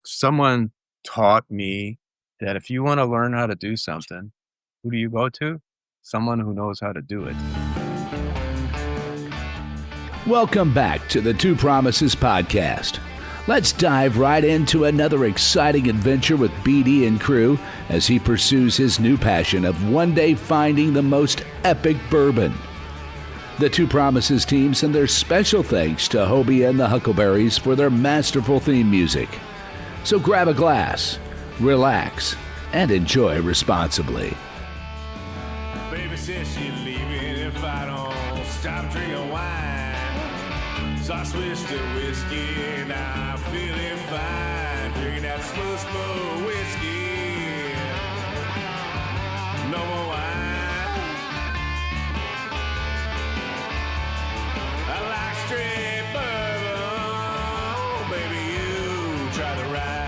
someone taught me that if you want to learn how to do something, who do you go to? Someone who knows how to do it. Welcome back to the Two Promises podcast. Let's dive right into another exciting adventure with BD and crew as he pursues his new passion of one day finding the most epic bourbon. The Two Promises team send their special thanks to Hobie and the Huckleberries for their masterful theme music. So grab a glass, relax, and enjoy responsibly. Baby says she's leaving if I don't stop drinking wine. So I switched to whiskey and I'm feeling fine. Drinking that smooth, smooth whiskey. No more wine. I like straight bourbon. Baby, you try the ride.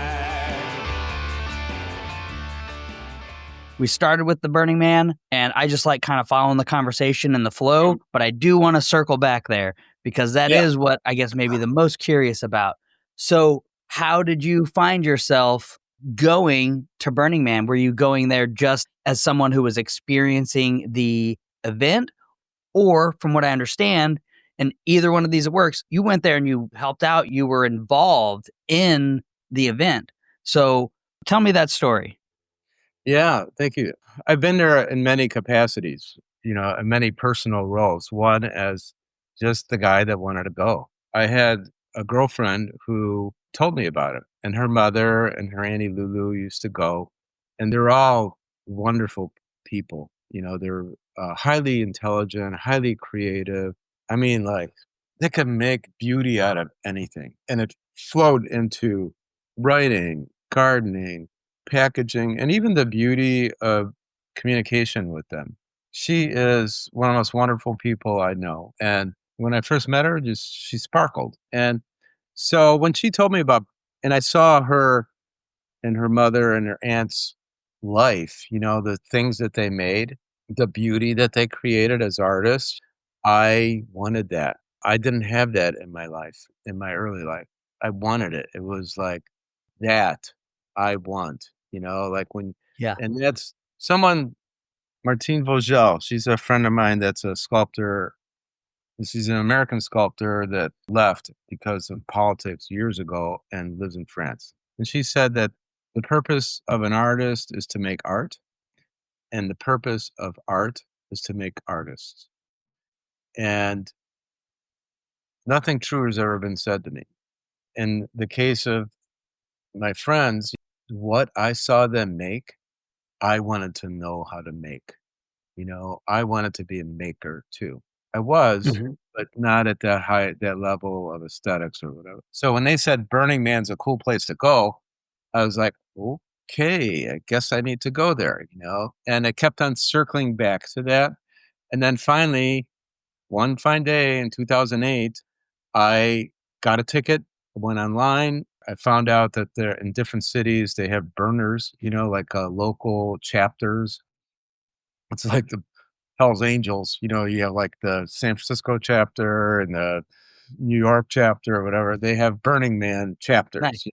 We started with the Burning Man, and I just like kind of following the conversation and the flow, but I do want to circle back there because that is what I guess maybe the most curious about. So how did you find yourself going to Burning Man? Were you going there just as someone who was experiencing the event? Or from what I understand, in either one of these works, you went there and you helped out, you were involved in the event. So tell me that story. Yeah, thank you. I've been there in many capacities, in many personal roles. One as just the guy that wanted to go. I had a girlfriend who told me about it, and her mother and her Auntie Lulu used to go, and they're all wonderful people. They're highly intelligent, highly creative. I mean, like, they can make beauty out of anything. And it flowed into writing, gardening, packaging, and even the beauty of communication with them. She is one of the most wonderful people I know. And when I first met her, she sparkled. And so when she told me and I saw her and her mother and her aunt's life, the things that they made, the beauty that they created as artists, I wanted that. I didn't have that in my life, in my early life. I wanted it. It was like that I want, like when, and that's someone, Martine Vogel, she's a friend of mine that's a sculptor. She's an American sculptor that left because of politics years ago and lives in France. And she said that the purpose of an artist is to make art, and the purpose of art is to make artists. And nothing truer has ever been said to me. In the case of my friends, what I saw them make, I wanted to know how to make. I wanted to be a maker too. I was, but not at that level of aesthetics or whatever. So when they said Burning Man's a cool place to go, I was like, okay, I guess I need to go there, And I kept on circling back to that. And then finally, one fine day in 2008, I got a ticket, went online. I found out that they're in different cities, they have burners, like local chapters. It's like the Hells Angels, you have like the San Francisco chapter and the New York chapter or whatever. They have Burning Man chapters. Nice.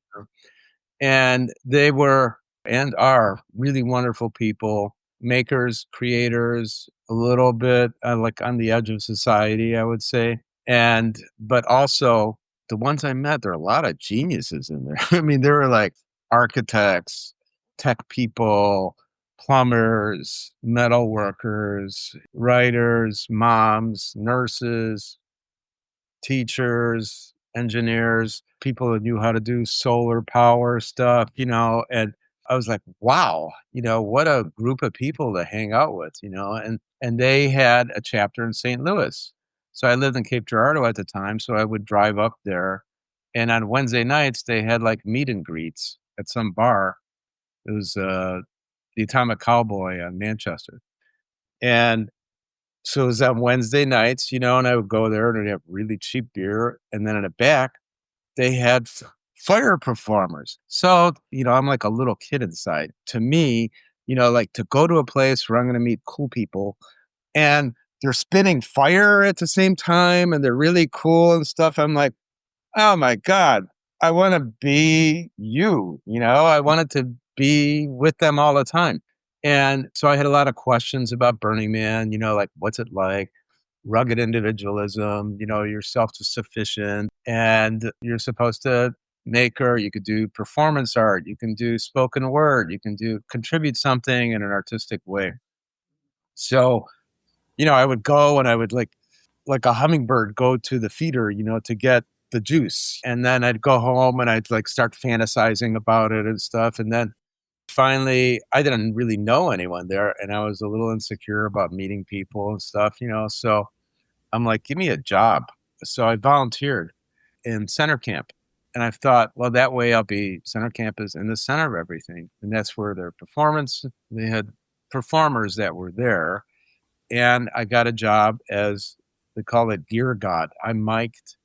And they were and are really wonderful people, makers, creators, a little bit like on the edge of society, I would say. But also the ones I met, there are a lot of geniuses in there. I mean, there were like architects, tech people, plumbers, metal workers, writers, moms, nurses, teachers, engineers, people that knew how to do solar power stuff, and I was like, wow, what a group of people to hang out with, and they had a chapter in St. Louis. So I lived in Cape Girardeau at the time, so I would drive up there, and on Wednesday nights, they had like meet and greets at some bar. It was the Atomic Cowboy on Manchester. And so it was on Wednesday nights, and I would go there and they'd have really cheap beer. And then in the back, they had fire performers. So, I'm like a little kid inside. To me, like to go to a place where I'm going to meet cool people and they're spitting fire at the same time and they're really cool and stuff. I'm like, oh my God, I want to be you, I wanted to be with them all the time. And so I had a lot of questions about Burning Man, like what's it like? Rugged individualism, you're self-sufficient and you're supposed to make, or you could do performance art, you can do spoken word, you can do contribute something in an artistic way. So, I would go and I would like a hummingbird go to the feeder, to get the juice. And then I'd go home and I'd like start fantasizing about it and stuff. And then finally, I didn't really know anyone there. And I was a little insecure about meeting people and stuff, So I'm like, give me a job. So I volunteered in center camp. And I thought, well, that way I'll be center camp is in the center of everything. And that's where their performance, they had performers that were there. And I got a job as they call it gear god. I mic'd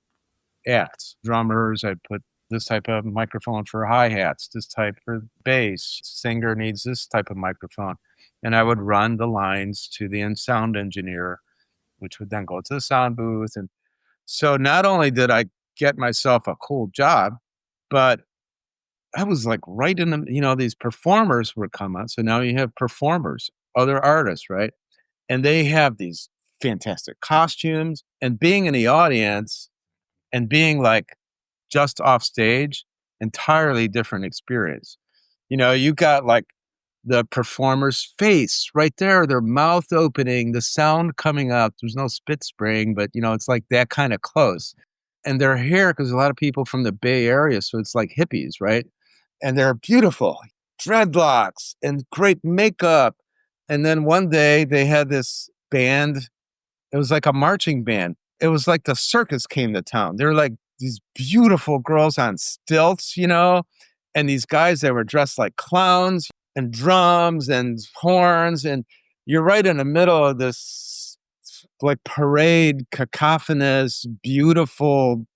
acts, drummers. I put this type of microphone for hi-hats, this type for bass. Singer needs this type of microphone. And I would run the lines to the sound engineer, which would then go to the sound booth. And so not only did I get myself a cool job, but I was like right in the, these performers would come on. So now you have performers, other artists, right? And they have these fantastic costumes, and being in the audience and being like just off stage, entirely different experience. You got like the performer's face right there, their mouth opening, the sound coming out. There's no spit spraying, but it's like that kind of close. And their hair, because a lot of people from the Bay Area, so it's like hippies, right? And they're beautiful, dreadlocks and great makeup. And then one day they had this band. It was like a marching band. It was like the circus came to town. They're like these beautiful girls on stilts, and these guys that were dressed like clowns and drums and horns. And you're right in the middle of this like parade, cacophonous, beautiful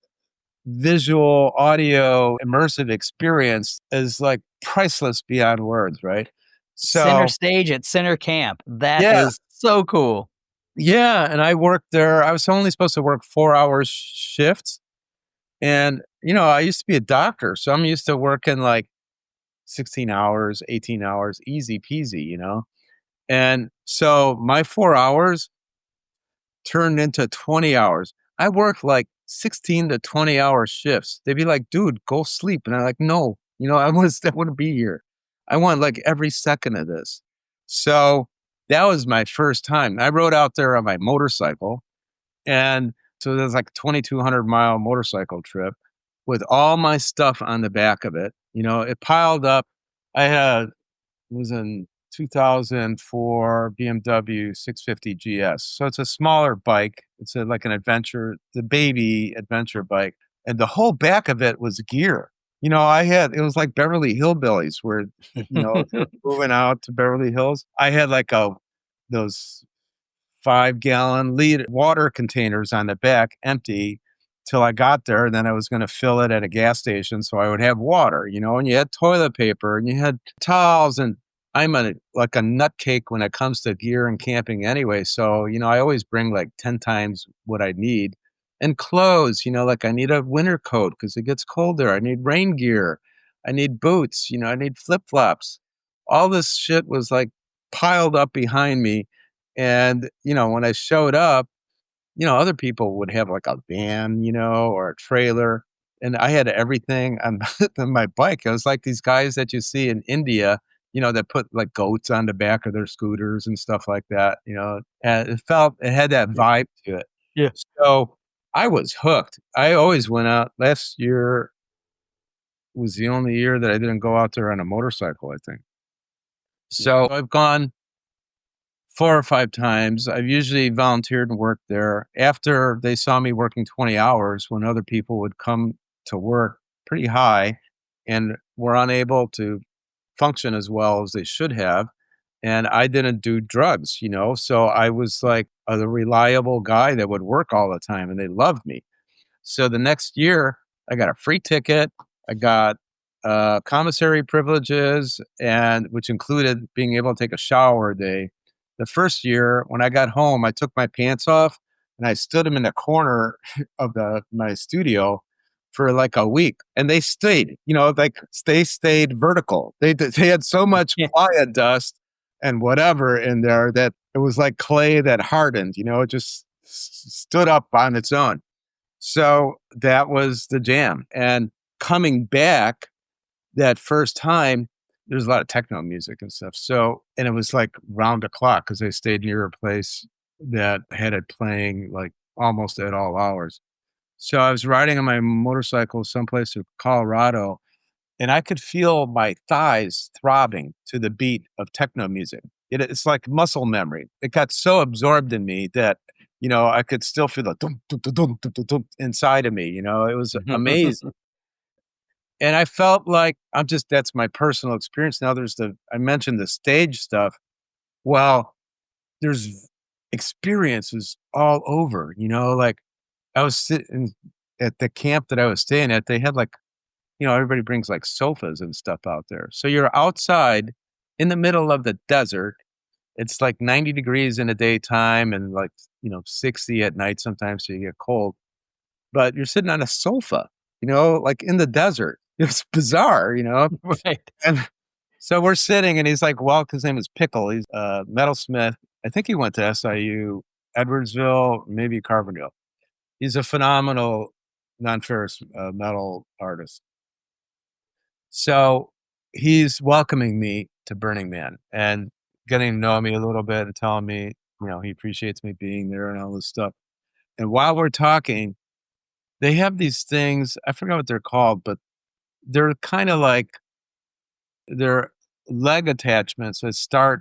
visual, audio, immersive experience is like priceless beyond words, right? So Center stage at center camp. That yeah, is so cool. yeah. And I worked there. I was only supposed to work 4 hour shifts. And, I used to be a doctor. So I'm used to working like 16 hours, 18 hours, easy peasy, And so my 4 hours turned into 20 hours. I worked like 16 to 20 hour shifts. They'd be like, dude, go sleep. And I'm like, no, I want to be here. I want like every second of this. So that was my first time. I rode out there on my motorcycle. And so there's like a 2,200-mile motorcycle trip with all my stuff on the back of it. It piled up. It was in 2004 BMW 650 GS. So it's a smaller bike. It's like an adventure, the baby adventure bike. And the whole back of it was gear. It was like Beverly Hillbillies where, they're moving out to Beverly Hills. I had like those 5-gallon water containers on the back empty till I got there. And then I was going to fill it at a gas station so I would have water, and you had toilet paper and you had towels. And I'm like a nutcake when it comes to gear and camping anyway. So, I always bring like 10 times what I need. And clothes, like I need a winter coat because it gets colder. I need rain gear. I need boots, I need flip-flops. All this shit was like piled up behind me. And, when I showed up, other people would have like a van, or a trailer. And I had everything on, on my bike. It was like these guys that you see in India, that put like goats on the back of their scooters and stuff like that, and it had that vibe to it. Yeah. So I was hooked. I always went out. Last year was the only year that I didn't go out there on a motorcycle, I think. So I've gone 4 or 5 times. I've usually volunteered and worked there. After they saw me working 20 hours, when other people would come to work pretty high and were unable to function as well as they should have. And I didn't do drugs, so I was like a reliable guy that would work all the time and they loved me. So the next year I got a free ticket. I got commissary privileges, and which included being able to take a shower a day. The first year when I got home, I took my pants off and I stood them in the corner of my studio for like a week, and they stayed, like they stayed vertical. They had so much Yeah. playa dust and whatever in there that it was like clay that hardened, it just stood up on its own. So that was the jam. And coming back that first time, there's a lot of techno music and stuff. So, and it was like round the clock because they stayed near a place that had it playing like almost at all hours. So I was riding on my motorcycle someplace in Colorado, and I could feel my thighs throbbing to the beat of techno music. It's like muscle memory. It got so absorbed in me that, I could still feel the dum, dum, dum, dum, dum, dum, dum inside of me. It was amazing. And I felt like that's my personal experience. Now I mentioned the stage stuff. Well, there's experiences all over, like I was sitting at the camp that I was staying at. They had like, everybody brings like sofas and stuff out there. So you're outside in the middle of the desert. It's like 90 degrees in the daytime and like, 60 at night sometimes. So you get cold, but you're sitting on a sofa, like in the desert. It's bizarre, Right. And so we're sitting and he's like, well, his name is Pickle. He's a metalsmith. I think he went to SIU, Edwardsville, maybe Carbondale. He's a phenomenal non-ferrous metal artist. So he's welcoming me to Burning Man and getting to know me a little bit and telling me, he appreciates me being there and all this stuff. And while we're talking, they have these things, I forgot what they're called, but they're kind of like, they're leg attachments that start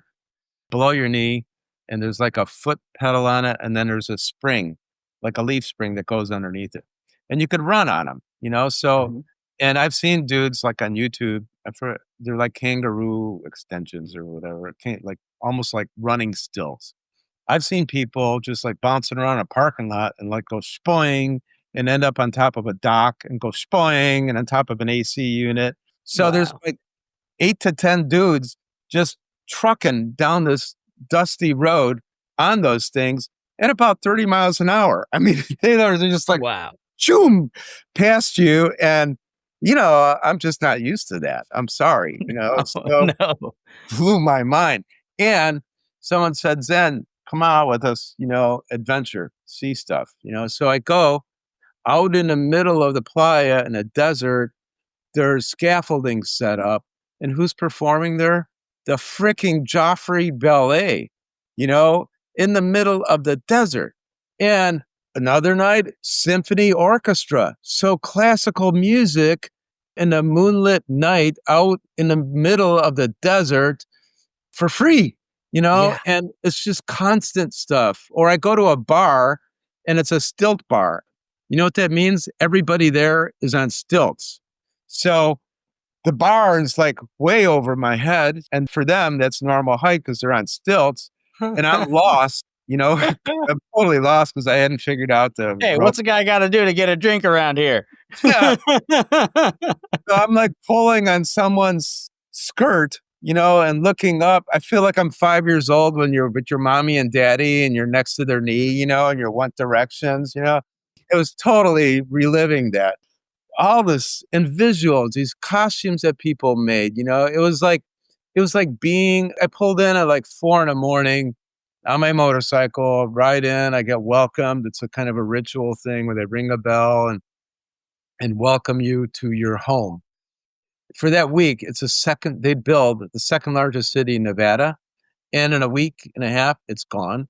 below your knee, and there's like a foot pedal on it, and then there's a spring, like a leaf spring that goes underneath it. And you could run on them, so, and I've seen dudes like on YouTube, they're like kangaroo extensions or whatever, like almost like running stills. I've seen people just like bouncing around a parking lot and like go spoing and end up on top of a dock and go spoing and on top of an AC unit. So there's like 8 to 10 dudes just trucking down this dusty road on those things at about 30 miles an hour. I mean, they're just like, wow, choom, past you. And, I'm just not used to that. I'm sorry, so blew my mind. And someone said, Zen, come out with us, adventure, see stuff, So I go out in the middle of the playa in a desert. There's scaffolding set up. And who's performing there? The freaking Joffrey Ballet, in the middle of the desert. And another night, symphony orchestra. So classical music in a moonlit night out in the middle of the desert for free, and it's just constant stuff. Or I go to a bar and it's a stilt bar. You know what that means? Everybody there is on stilts. So the bar is like way over my head. And for them, that's normal height because they're on stilts. And I'm lost, I'm totally lost because I hadn't figured out hey, what's a guy got to do to get a drink around here? Yeah. So I'm like pulling on someone's skirt, and looking up. I feel like I'm 5 years old when you're with your mommy and daddy and you're next to their knee, and you're one directions, It was totally reliving that. All this and visuals, these costumes that people made, it was like I pulled in at like 4 a.m. on my motorcycle, ride in, I get welcomed. It's a kind of a ritual thing where they ring a bell and welcome you to your home. For that week, they build the second largest city in Nevada. And in a week and a half, it's gone.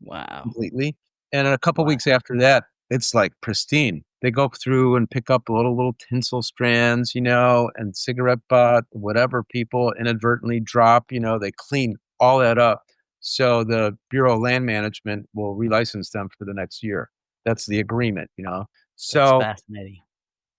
Wow. Completely. And in a couple weeks after that, it's like pristine. They go through and pick up little tinsel strands, and cigarette butt, whatever people inadvertently drop, they clean all that up. So the Bureau of Land Management will relicense them for the next year. That's the agreement, So that's fascinating.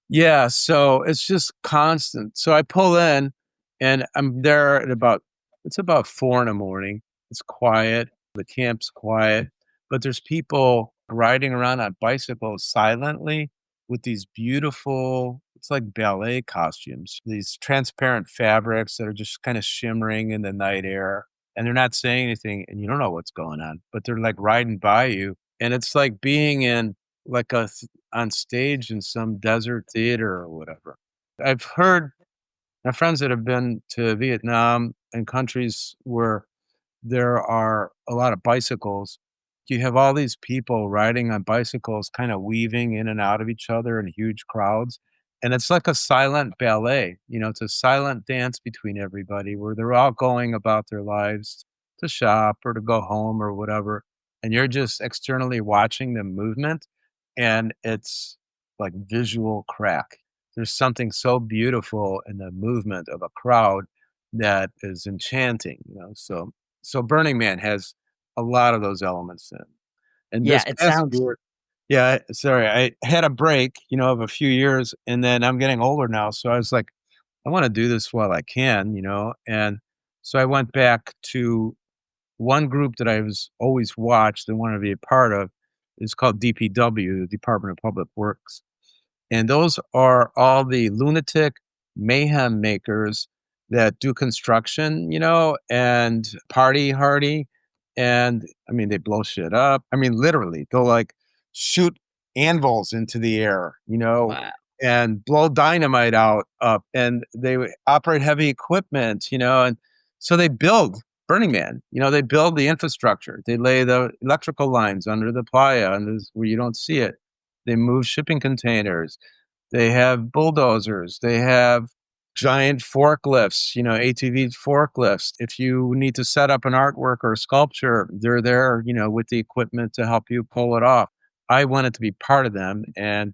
Yeah, so it's just constant. So I pull in and I'm there at it's about 4 a.m. It's quiet. The camp's quiet, but there's people riding around on bicycles silently with these beautiful, it's like ballet costumes, these transparent fabrics that are just kind of shimmering in the night air. And they're not saying anything and you don't know what's going on, but they're like riding by you. And it's like being in like on stage in some desert theater or whatever. I've heard my friends that have been to Vietnam and countries where there are a lot of bicycles. You have all these people riding on bicycles, kind of weaving in and out of each other in huge crowds. And it's like a silent ballet. It's a silent dance between everybody where they're all going about their lives to shop or to go home or whatever. And you're just externally watching the movement. And it's like visual crack. There's something so beautiful in the movement of a crowd that is enchanting. So Burning Man has a lot of those elements in. And Yeah, this it past sounds tour sorry, I had a break of a few years, and then I'm getting older now, so I was like, "I wanna do this while I can," and so I went back to one group that I was always watched and wanted to be a part of. Is called DPW, the Department of Public Works. And those are all the lunatic mayhem makers that do construction, and party hardy. And I mean, they blow shit up. I mean, literally, they'll like shoot anvils into the air, wow. and blow dynamite out up. And they operate heavy equipment, and so they build Burning Man, they build the infrastructure. They lay the electrical lines under the playa and where you don't see it. They move shipping containers. They have bulldozers. They have giant forklifts, ATV forklifts. If you need to set up an artwork or a sculpture, they're there, with the equipment to help you pull it off. I wanted to be part of them. And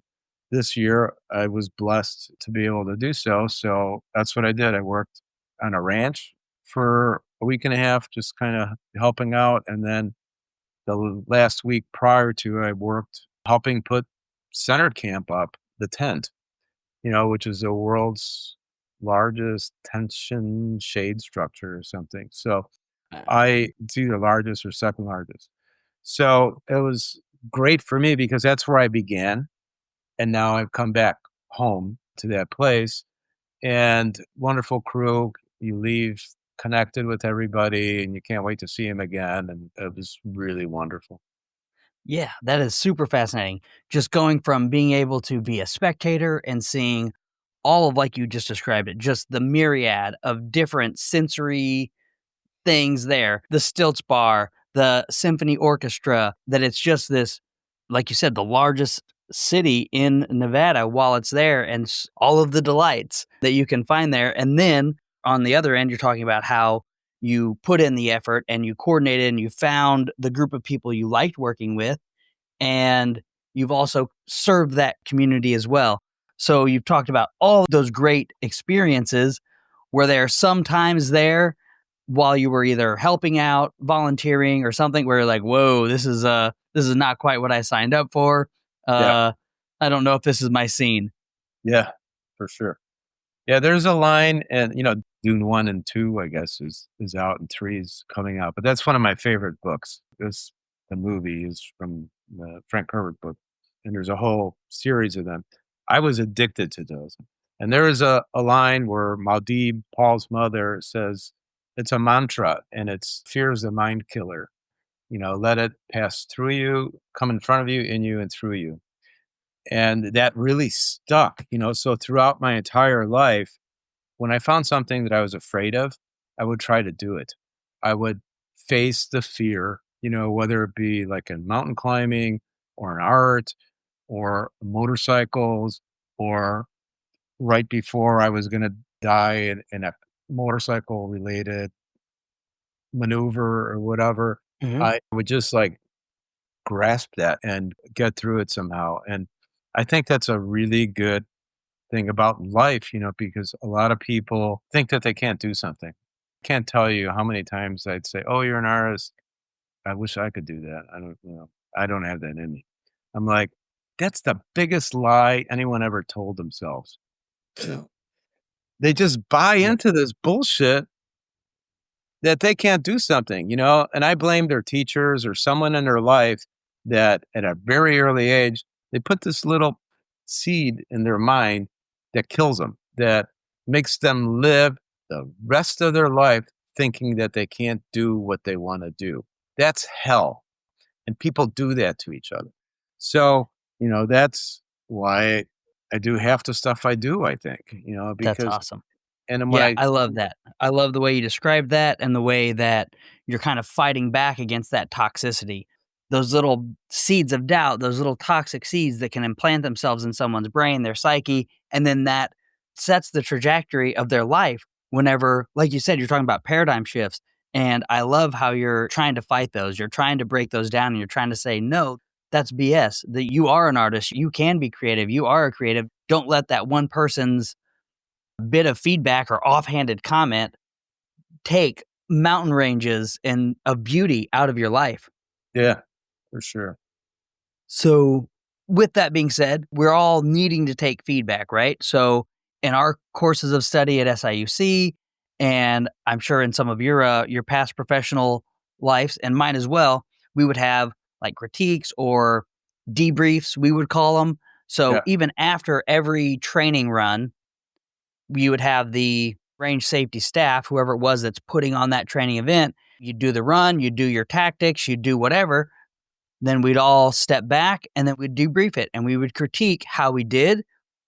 this year I was blessed to be able to do so. So that's what I did. I worked on a ranch for a week and a half, just kind of helping out. And then the last week prior to, I worked helping put center camp up, the tent, which is the world's largest tension shade structure or something. So it's either largest or second largest. So it was great for me because that's where I began. And now I've come back home to that place and wonderful crew. You leave connected with everybody and you can't wait to see him again. And it was really wonderful. Yeah, that is super fascinating. Just going from being able to be a spectator and seeing all of, like you just described it, just the myriad of different sensory things there, the stilts bar, the symphony orchestra, that it's just this, like you said, the largest city in Nevada while it's there, and all of the delights that you can find there. And then on the other end, you're talking about how you put in the effort and you coordinated and you found the group of people you liked working with, and you've also served that community as well. So you've talked about all those great experiences. Were there some times there while you were either helping out, volunteering, or something where you're like, "Whoa, this is not quite what I signed up for. Yeah. Uh, I don't know if this is my scene." Yeah, for sure. Yeah, there's a line, and Dune 1 and 2, I guess, is out, and 3 is coming out. But that's one of my favorite books. The movie is from the Frank Herbert book, and there's a whole series of them. I was addicted to those. And there is a line where Maud'Dib, Paul's mother, says, it's a mantra, and it's fear is the mind killer. Let it pass through you, come in front of you, in you, and through you. And that really stuck. So throughout my entire life, when I found something that I was afraid of, I would try to do it. I would face the fear, whether it be like in mountain climbing or in art or motorcycles, or right before I was going to die in a motorcycle related maneuver or whatever. Mhm. I would just like grasp that and get through it somehow. And I think that's a really good thing about life, because a lot of people think that they can't do something. Can't tell you how many times I'd say, "Oh, you're an artist. I wish I could do that. I don't have that in me." I'm like, that's the biggest lie anyone ever told themselves. They just buy Yeah. into this bullshit that they can't do something, and I blame their teachers or someone in their life that at a very early age, they put this little seed in their mind that kills them, that makes them live the rest of their life thinking that they can't do what they want to do. That's hell. And people do that to each other. So That's why I do half the stuff I do, I think, That's because, awesome. and then when Yeah, I love that. I love the way you describe that and the way that you're kind of fighting back against that toxicity. Those little seeds of doubt, those little toxic seeds that can implant themselves in someone's brain, their psyche, and then that sets the trajectory of their life whenever, like you said, you're talking about paradigm shifts. And I love how you're trying to fight those. You're trying to break those down and you're trying to say, no, that's BS. That you are an artist. You can be creative. You are a creative. Don't let that one person's bit of feedback or offhanded comment take mountain ranges and of beauty out of your life. yeah, for sure. So, with that being said, we're all needing to take feedback, right? So, in our courses of study at SIUC, and I'm sure in some of your past professional lives and mine as well, we would have like critiques or debriefs, we would call them. So, Yeah, even after every training run, you would have the range safety staff, whoever it was that's putting on that training event. You do the run, you do your tactics, you do whatever. Then we'd all step back and then we'd debrief it and we would critique how we did,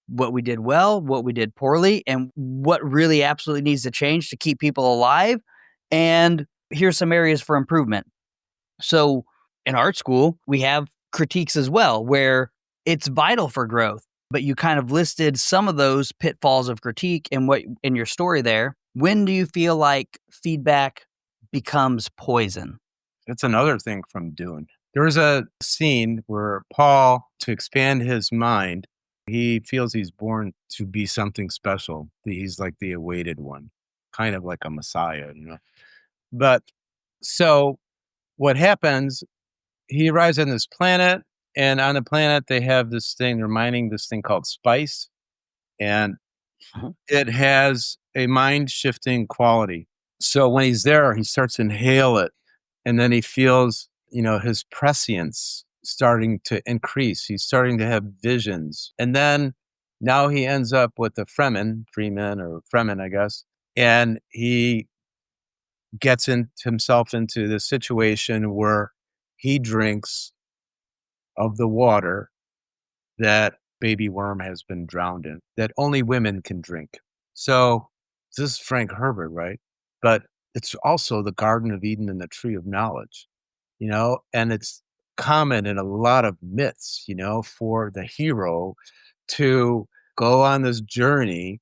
what we did well, what we did poorly, and what really absolutely needs to change to keep people alive. And here's some areas for improvement. So in art school, we have critiques as well, where it's vital for growth. But you kind of listed some of those pitfalls of critique in your story there. When do you feel like feedback becomes poison? that's another thing from Dune. There was a scene where Paul, to expand his mind, he feels he's born to be something special. He's like the awaited one, kind of like a messiah. But so what happens, he arrives on this planet, and on the planet, they have this thing, they're mining this thing called spice, and Uh-huh. it has a mind shifting quality. So when he's there, he starts to inhale it, and then he feels, his prescience starting to increase. He's starting to have visions. And then now he ends up with a Freeman, I guess. And he gets himself into the situation where he drinks of the water that baby worm has been drowned in, that only women can drink. So this is Frank Herbert, right? But it's also the Garden of Eden and the Tree of Knowledge, and it's common in a lot of myths, for the hero to go on this journey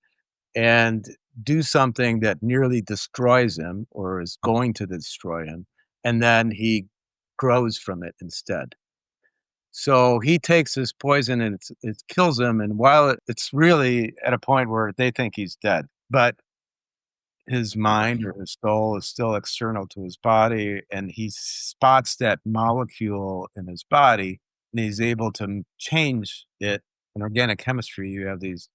and do something that nearly destroys him or is going to destroy him. And then he grows from it instead. So he takes this poison and it kills him. And while it's really at a point where they think he's dead, but his mind or his soul is still external to his body, and he spots that molecule in his body, and he's able to change it. In organic chemistry, you have these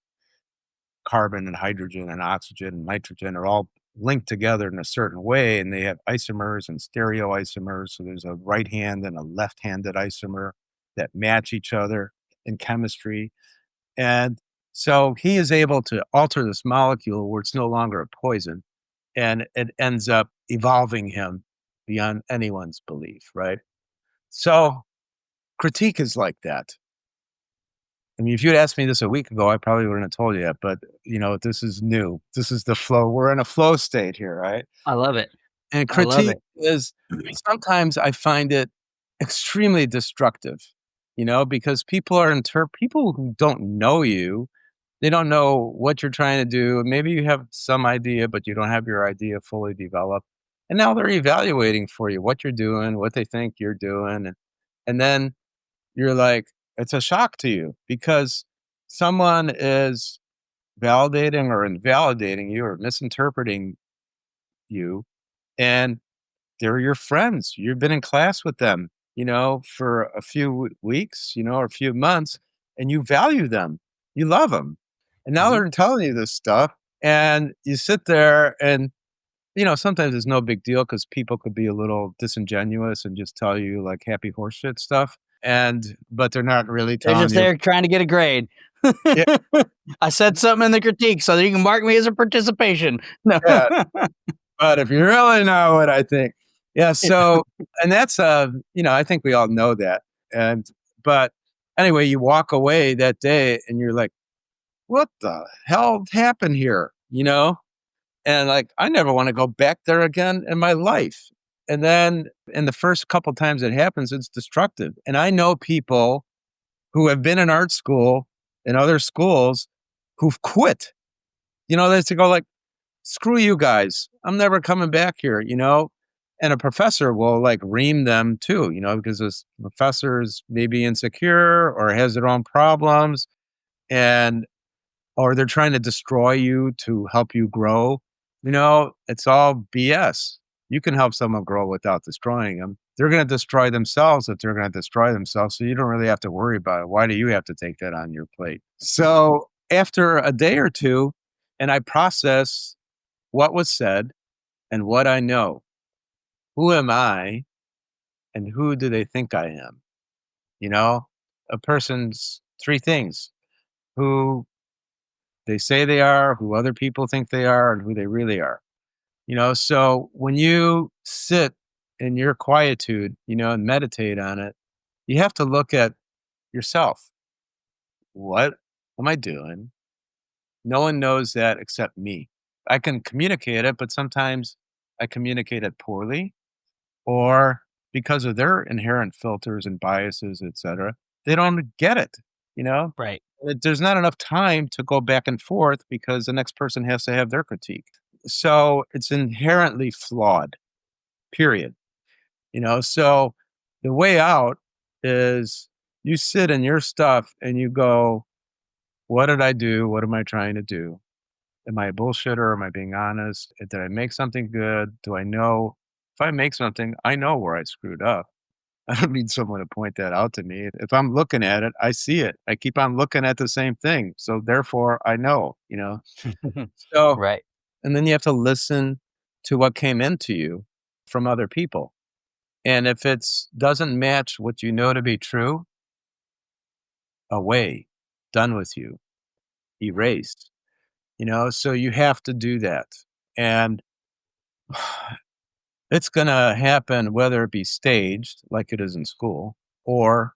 carbon and hydrogen and oxygen and nitrogen are all linked together in a certain way, and they have isomers and stereoisomers. So there's a right hand and a left-handed isomer that match each other in chemistry. And so he is able to alter this molecule where it's no longer a poison, and it ends up evolving him beyond anyone's belief, right? So critique is like that. I mean, if you'd asked me this a week ago, I probably wouldn't have told you that, but this is new. This is the flow. We're in a flow state here, right? I love it. And I love critique it. is sometimes I find it extremely destructive, because people who don't know you, they don't know what you're trying to do. Maybe you have some idea, but you don't have your idea fully developed. And now they're evaluating for you what you're doing, what they think you're doing. And then you're like, it's a shock to you because someone is validating or invalidating you or misinterpreting you. And they're your friends. You've been in class with them, for a few weeks, or a few months, and you value them. You love them. And now Mhm. they're telling you this stuff, and you sit there and, sometimes it's no big deal because people could be a little disingenuous and just tell you like happy horseshit stuff. But they're not really They're telling just you. there trying to get a grade. Yeah, I said something in the critique so that you can mark me as a participation. No. yeah. But if you really know what I think, yeah. So, and that's I think we all know that, but Anyway, you walk away that day and you're like, what the hell happened here? And like, I never want to go back there again in my life. And then in the first couple times it happens, it's destructive. And I know people who have been in art school and other schools who've quit. They just go like, screw you guys. I'm never coming back here, And a professor will like ream them too, because this professor is maybe insecure or has their own problems or they're trying to destroy you to help you grow. It's all BS. You can help someone grow without destroying them. They're going to destroy themselves if they're going to destroy themselves. So you don't really have to worry about it. Why do you have to take that on your plate? So after a day or two, and I process what was said and what I know, who am I and who do they think I am? A person's three things: who they say they are, who other people think they are, and who they really are. So when you sit in your quietude, and meditate on it, you have to look at yourself. What am I doing? No one knows that except me. I can communicate it, but sometimes I communicate it poorly, or because of their inherent filters and biases, etc., they don't get it, Right. There's not enough time to go back and forth because the next person has to have their critique. So it's inherently flawed, period. So the way out is you sit in your stuff and you go, what did I do? What am I trying to do? Am I a bullshitter? Am I being honest? Did I make something good? Do I know? If I make something, I know where I screwed up. I don't need someone to point that out to me. If I'm looking at it, I see it. I keep on looking at the same thing. So therefore I know, So, Right. and then you have to listen to what came into you from other people. And if it doesn't match what you know to be true, away, done with you, erased, so you have to do that. And it's going to happen whether it be staged like it is in school or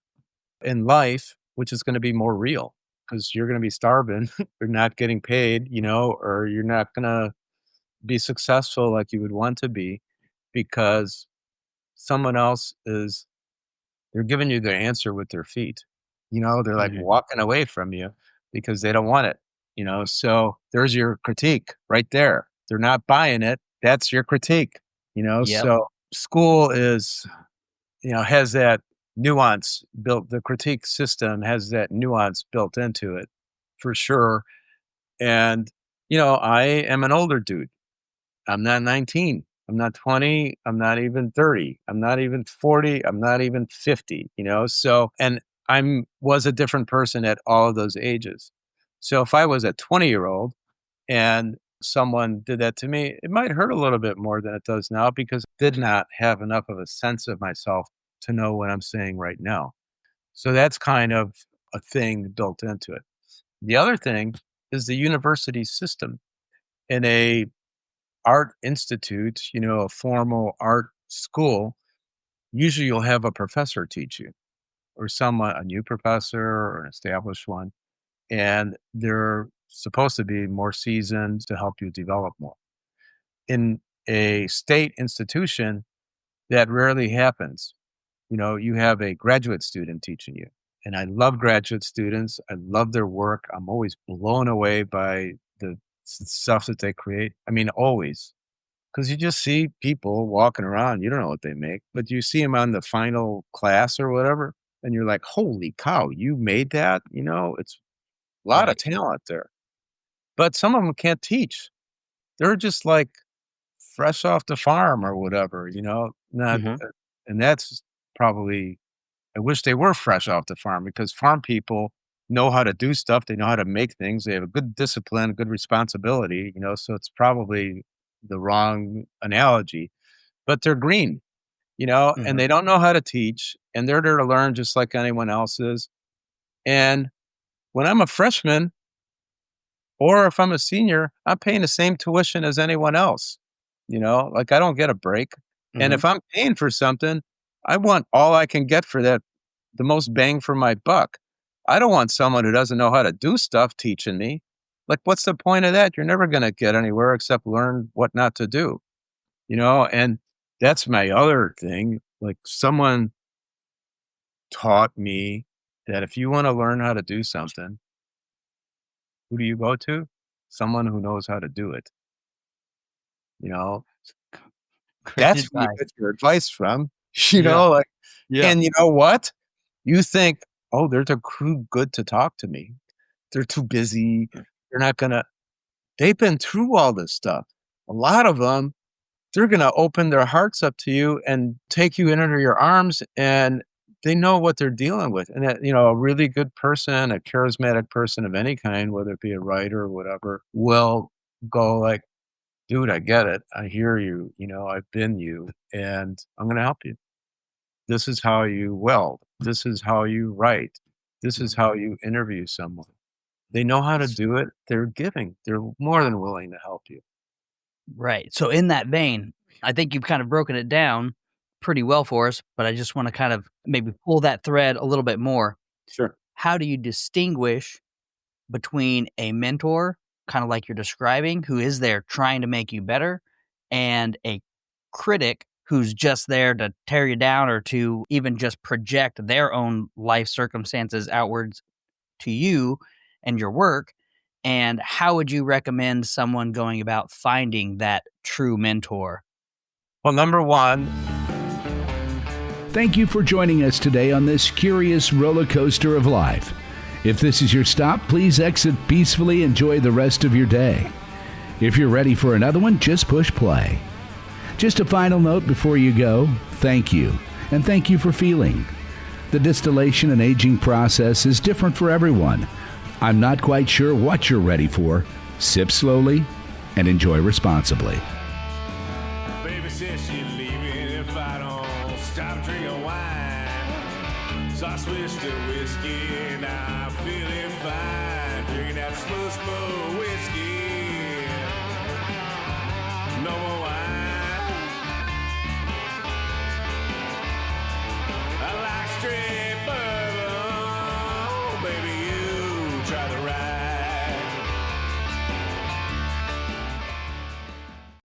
in life, which is going to be more real because you're going to be starving, you're not getting paid, or you're not going to be successful like you would want to be because someone else they're giving you their answer with their feet. They're like walking away from you because they don't want it, so there's your critique right there. They're not buying it. That's your critique, Yep. So school has that nuance built. The critique system has that nuance built into it for sure. And, I am an older dude. I'm not 19. I'm not 20. I'm not even 30. I'm not even 40. I'm not even 50, so, and was a different person at all of those ages. So if I was a 20-year-old and someone did that to me, it might hurt a little bit more than it does now because I did not have enough of a sense of myself to know what I'm saying right now. So that's kind of a thing built into it. The other thing is the university system. In a art institute, a formal art school, usually you'll have a professor teach you or a new professor or an established one. And they're supposed to be more seasoned to help you develop more. In a state institution, that rarely happens. You have a graduate student teaching you. And I love graduate students. I love their work. I'm always blown away by the stuff that they create. I mean, always. Because you just see people walking around. You don't know what they make, but you see them on the final class or whatever. And you're like, holy cow, you made that? It's a lot of talent there. But some of them can't teach. They're just like fresh off the farm or whatever, not, and that's probably, I wish they were fresh off the farm because farm people know how to do stuff. They know how to make things. They have a good discipline, good responsibility, so it's probably the wrong analogy, but they're green, and they don't know how to teach and they're there to learn just like anyone else is. And when I'm a freshman or if I'm a senior, I'm paying the same tuition as anyone else, like I don't get a break. And if I'm paying for something, I want all I can get for that, the most bang for my buck. I don't want someone who doesn't know how to do stuff teaching me. Like, what's the point of that? You're never going to get anywhere except learn what not to do, And that's my other thing. Like, someone taught me that if you want to learn how to do something, who do you go to? Someone who knows how to do it. Great That's where you advice. get your advice from. Yeah. And you know what? You think, oh, they're too good to talk to me. They're too busy. They're not gonna. They've been through all this stuff. A lot of them, they're gonna open their hearts up to you and take you into your arms, and they know what they're dealing with. And that, a really good person, a charismatic person of any kind, whether it be a writer or whatever, will go like, dude, I get it. I hear you. I've been you, and I'm going to help you. This is how you weld. This is how you write. This is how you interview someone. They know how to do it. They're giving. They're more than willing to help you. Right. So in that vein, I think you've kind of broken it down pretty well for us, but I just want to kind of maybe pull that thread a little bit more. Sure. How do you distinguish between a mentor, kind of like you're describing, who is there trying to make you better, and a critic who's just there to tear you down or to even just project their own life circumstances outwards to you and your work? And how would you recommend someone going about finding that true mentor? Well, number one, Thank you for joining us today on this curious roller coaster of life. If this is your stop, please exit peacefully. Enjoy the rest of your day. If you're ready for another one, just push play. Just a final note before you go, thank you, and thank you for feeling. The distillation and aging process is different for everyone. I'm not quite sure what you're ready for. Sip slowly and enjoy responsibly. Baby says she's leaving if I don't stop drinking wine. So I switched to whiskey and I'm feeling fine. Drinking that slow whiskey.